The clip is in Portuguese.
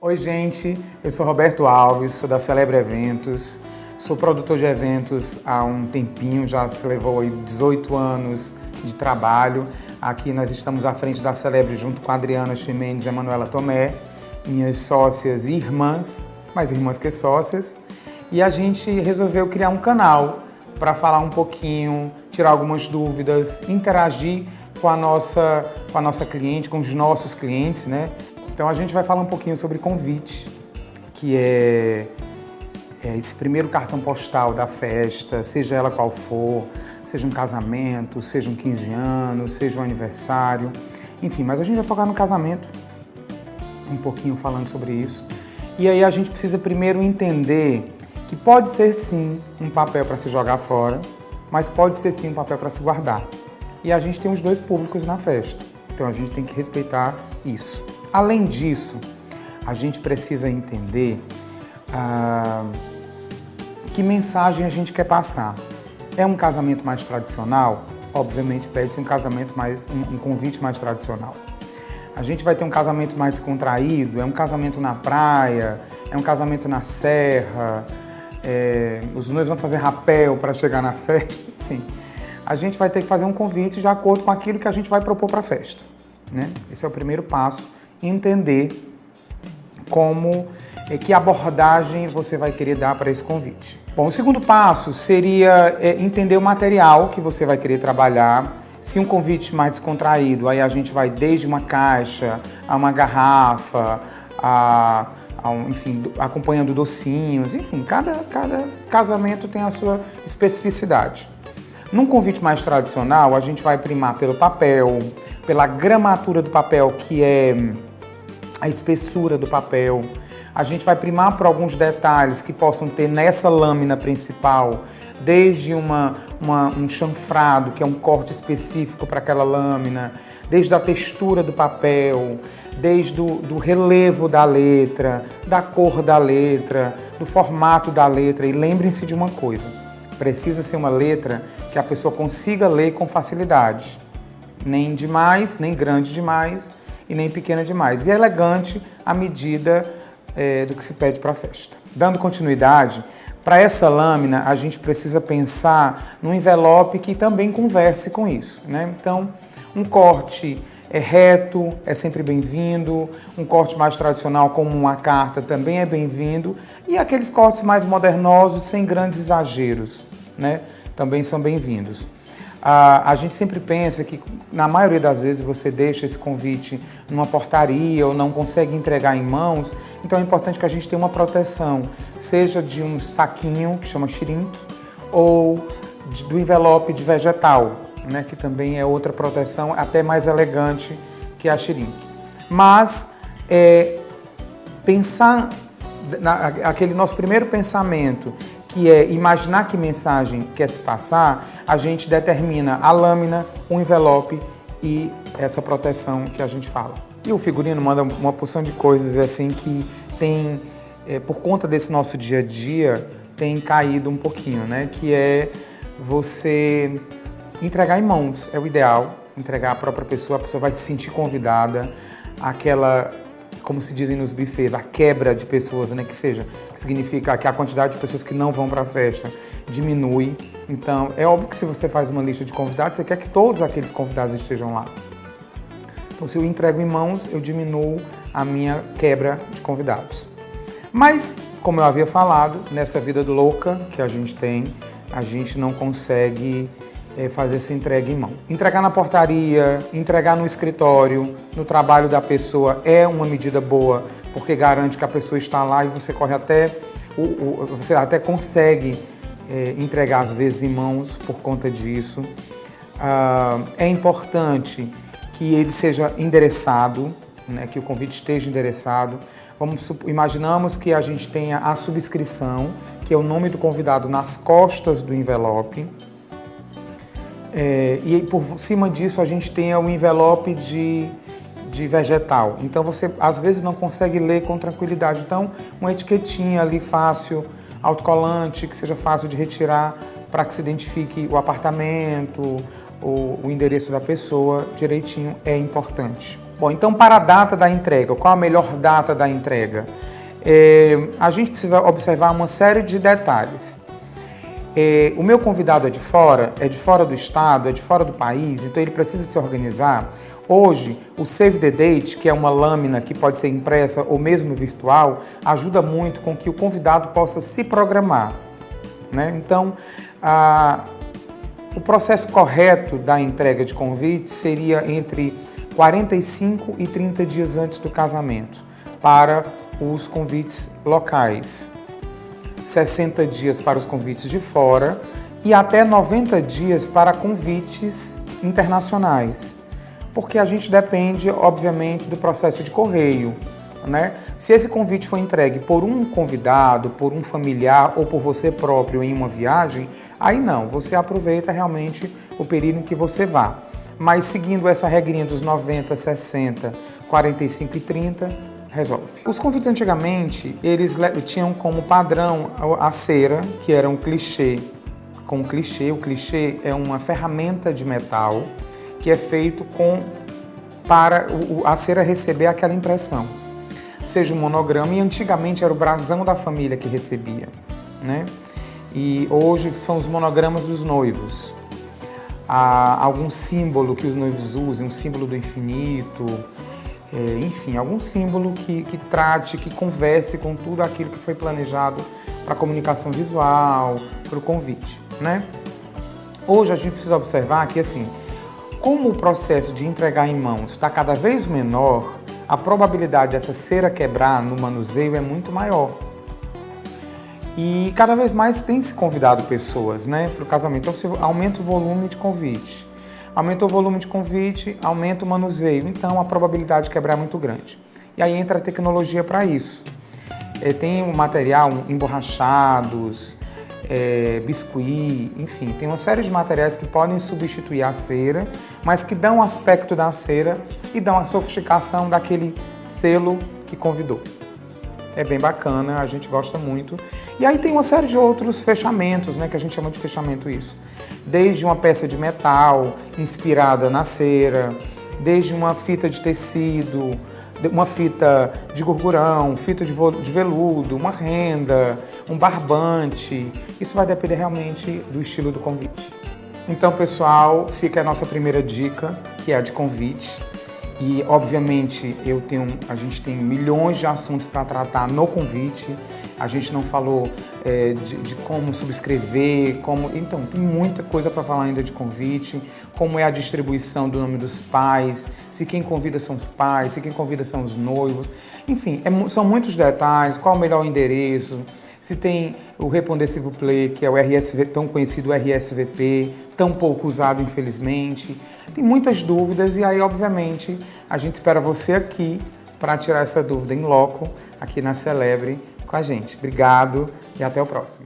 Oi, gente, eu sou Roberto Alves, sou da Celebre Eventos, sou produtor de eventos há um tempinho, já se levou aí 18 anos de trabalho. Aqui nós estamos à frente da Celebre junto com a Adriana Ximenes e a Manuela Tomé, minhas sócias e irmãs, mais irmãs que sócias, e a gente resolveu criar um canal para falar um pouquinho, tirar algumas dúvidas, interagir com a nossa cliente, com os nossos clientes, né? Então a gente vai falar um pouquinho sobre convite, que é esse primeiro cartão postal da festa, seja ela qual for, seja um casamento, seja um 15 anos, seja um aniversário, enfim, mas a gente vai focar no casamento, um pouquinho falando sobre isso. E aí a gente precisa primeiro entender que pode ser sim um papel para se jogar fora, mas pode ser sim um papel para se guardar. E a gente tem os dois públicos na festa, então a gente tem que respeitar isso. Além disso, a gente precisa entender que mensagem a gente quer passar. É um casamento mais tradicional? Obviamente pede-se um convite mais tradicional. A gente vai ter um casamento mais descontraído, é um casamento na praia, é um casamento na serra, os noivos vão fazer rapel para chegar na festa, enfim. A gente vai ter que fazer um convite de acordo com aquilo que a gente vai propor para a festa, né? Esse é o primeiro passo, entender que abordagem você vai querer dar para esse convite. Bom, o segundo passo seria entender o material que você vai querer trabalhar. Se um convite mais descontraído, aí a gente vai desde uma caixa, a uma garrafa, enfim, acompanhando docinhos, enfim, cada casamento tem a sua especificidade. Num convite mais tradicional, a gente vai primar pelo papel, pela gramatura do papel, que é a espessura do papel. A gente vai primar por alguns detalhes que possam ter nessa lâmina principal, desde um chanfrado, que é um corte específico para aquela lâmina, desde a textura do papel, desde do relevo da letra, da cor da letra, do formato da letra. E lembrem-se de uma coisa, precisa ser uma letra que a pessoa consiga ler com facilidade. Nem demais, nem grande demais e nem pequena demais. E elegante à medida do que se pede para a festa. Dando continuidade, para essa lâmina a gente precisa pensar num envelope que também converse com isso, né? Então, um corte reto é sempre bem-vindo, um corte mais tradicional como uma carta também é bem-vindo, e aqueles cortes mais modernosos, sem grandes exageros, né? Também são bem-vindos. A gente sempre pensa que, na maioria das vezes, você deixa esse convite numa portaria ou não consegue entregar em mãos, então é importante que a gente tenha uma proteção, seja de um saquinho, que chama shrink, ou do envelope de vegetal, né, que também é outra proteção, até mais elegante que a shrink. Mas, pensar, aquele nosso primeiro pensamento, que é imaginar que mensagem quer se passar, a gente determina a lâmina, o envelope e essa proteção que a gente fala. E o figurino manda uma porção de coisas assim que tem, por conta desse nosso dia a dia, tem caído um pouquinho, né? Que é você entregar em mãos, é o ideal, entregar à própria pessoa, a pessoa vai se sentir convidada, aquela, como se dizem nos buffets, a quebra de pessoas, né, que significa que a quantidade de pessoas que não vão para a festa diminui. Então, é óbvio que se você faz uma lista de convidados, você quer que todos aqueles convidados estejam lá. Então, se eu entrego em mãos, eu diminuo a minha quebra de convidados. Mas, como eu havia falado, nessa vida louca que a gente tem, a gente não consegue fazer essa entrega em mão. Entregar na portaria, entregar no escritório, no trabalho da pessoa é uma medida boa, porque garante que a pessoa está lá e você corre você até consegue entregar às vezes em mãos por conta disso. É importante que ele seja endereçado, né, que o convite esteja endereçado. Imaginamos que a gente tenha a subscrição, que é o nome do convidado nas costas do envelope. E por cima disso a gente tem o envelope de vegetal. Então você às vezes não consegue ler com tranquilidade. Então uma etiquetinha ali fácil, autocolante, que seja fácil de retirar para que se identifique o apartamento, o endereço da pessoa direitinho é importante. Bom, então para a data da entrega, qual a melhor data da entrega? A gente precisa observar uma série de detalhes. O meu convidado é de fora do estado, é de fora do país, então ele precisa se organizar. Hoje, o Save the Date, que é uma lâmina que pode ser impressa ou mesmo virtual, ajuda muito com que o convidado possa se programar, né? Então, o processo correto da entrega de convite seria entre 45 e 30 dias antes do casamento, para os convites locais, 60 dias para os convites de fora e até 90 dias para convites internacionais, porque a gente depende, obviamente, do processo de correio, né? Se esse convite for entregue por um convidado, por um familiar ou por você próprio em uma viagem, aí não, você aproveita realmente o período em que você vá. Mas seguindo essa regrinha dos 90, 60, 45 e 30, resolve. Os convites antigamente, eles tinham como padrão a cera, que era um clichê. Com clichê, o clichê é uma ferramenta de metal que é feito para a cera receber aquela impressão. Seja um monograma, e antigamente era o brasão da família que recebia, né? E hoje são os monogramas dos noivos. Há algum símbolo que os noivos usem, um símbolo do infinito, enfim, algum símbolo que trate, que converse com tudo aquilo que foi planejado para a comunicação visual, para o convite, né? Hoje a gente precisa observar que, assim, como o processo de entregar em mãos está cada vez menor, a probabilidade dessa cera quebrar no manuseio é muito maior. E cada vez mais tem se convidado pessoas, né, para o casamento. Então você aumenta o volume de convite. Aumenta o volume de convite, aumenta o manuseio. Então a probabilidade de quebrar é muito grande. E aí entra a tecnologia para isso. Tem um material, emborrachados, biscuit, enfim, tem uma série de materiais que podem substituir a cera, mas que dão o aspecto da cera e dão a sofisticação daquele selo que convidou. É bem bacana, a gente gosta muito. E aí tem uma série de outros fechamentos, né, que a gente chama de fechamento isso. Desde uma peça de metal inspirada na cera, desde uma fita de tecido, uma fita de gorgurão, fita de veludo, uma renda, um barbante. Isso vai depender realmente do estilo do convite. Então, pessoal, fica a nossa primeira dica, que é a de convite. E, obviamente, a gente tem milhões de assuntos para tratar no convite. A gente não falou de como subscrever, Então, tem muita coisa para falar ainda de convite, como é a distribuição do nome dos pais, se quem convida são os pais, se quem convida são os noivos. Enfim, são muitos detalhes, qual o melhor endereço, se tem o Répondez s'il vous plaît, que é o tão conhecido RSVP, tão pouco usado, infelizmente. Tem muitas dúvidas e aí, obviamente, a gente espera você aqui para tirar essa dúvida em loco, aqui na Celebre, com a gente. Obrigado e até o próximo.